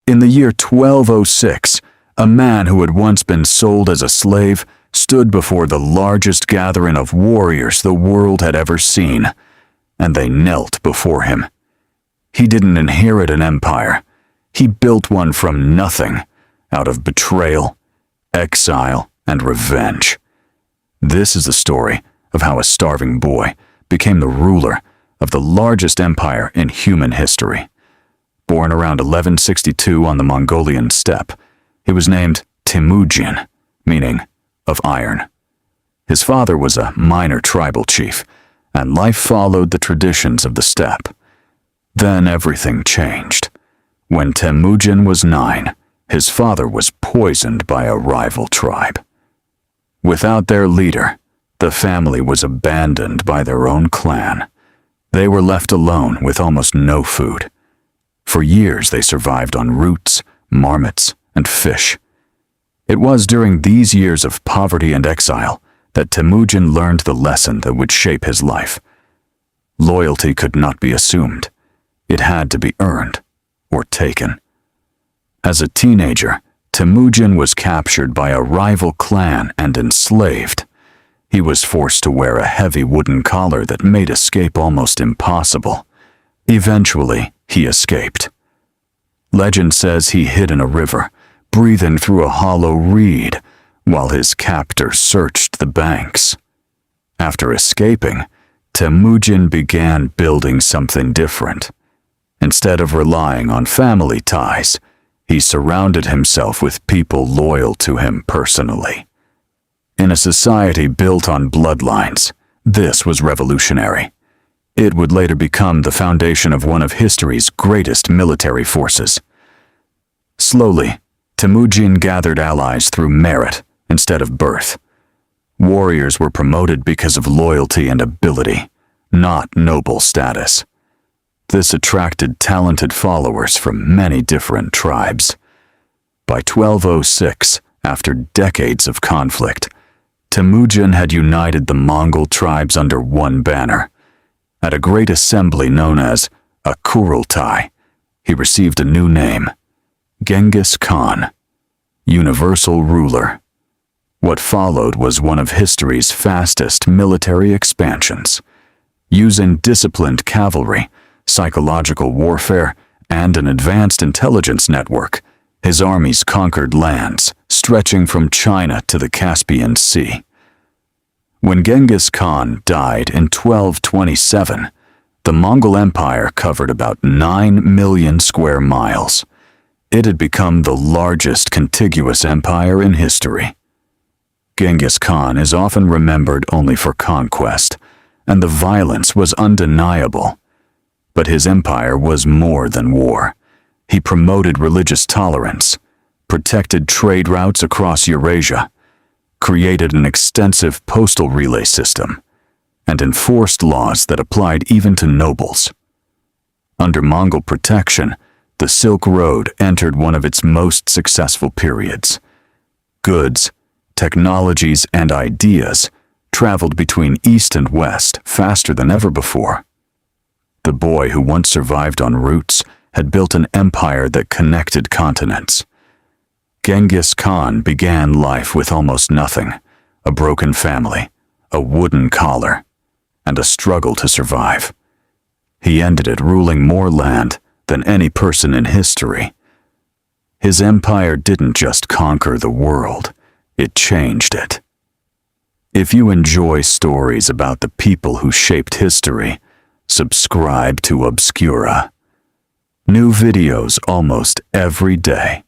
In the year 1206, a man who had once been sold as a slave stood before the largest gathering of warriors the world had ever seen, and they knelt before him. He didn't inherit an empire. He built one from nothing, out of betrayal, exile, and revenge. This is the story of how a starving boy became the ruler of the largest empire in human history. Born around 1162 on the Mongolian steppe, he was named Temujin, meaning of iron. His father was a minor tribal chief, and life followed the traditions of the steppe. Then everything changed. When Temujin was 9, his father was poisoned by a rival tribe. Without their leader, the family was abandoned by their own clan. They were left alone with almost no food. For years they survived on roots, marmots, and fish. It was during these years of poverty and exile that Temujin learned the lesson that would shape his life. Loyalty could not be assumed. It had to be earned or taken. As a teenager, Temujin was captured by a rival clan and enslaved. He was forced to wear a heavy wooden collar that made escape almost impossible. Eventually, he escaped. Legend says he hid in a river, breathing through a hollow reed, while his captor searched the banks. After escaping, Temujin began building something different. Instead of relying on family ties, he surrounded himself with people loyal to him personally. In a society built on bloodlines, this was revolutionary. It would later become the foundation of one of history's greatest military forces. Slowly, Temujin gathered allies through merit instead of birth. Warriors were promoted because of loyalty and ability, not noble status. This attracted talented followers from many different tribes. By 1206, after decades of conflict, Temujin had united the Mongol tribes under one banner. At a great assembly known as a Kurultai, he received a new name, Genghis Khan, universal ruler. What followed was one of history's fastest military expansions. Using disciplined cavalry, psychological warfare, and an advanced intelligence network, his armies conquered lands stretching from China to the Caspian Sea. When Genghis Khan died in 1227, the Mongol Empire covered about 9 million square miles. It had become the largest contiguous empire in history. Genghis Khan is often remembered only for conquest, and the violence was undeniable. But his empire was more than war. He promoted religious tolerance, protected trade routes across Eurasia, created an extensive postal relay system, and enforced laws that applied even to nobles. Under Mongol protection, the Silk Road entered one of its most successful periods. Goods, technologies, and ideas traveled between East and West faster than ever before. The boy who once survived on roots had built an empire that connected continents. Genghis Khan began life with almost nothing, a broken family, a wooden collar, and a struggle to survive. He ended it ruling more land than any person in history. His empire didn't just conquer the world, it changed it. If you enjoy stories about the people who shaped history, subscribe to Obscura. New videos almost every day.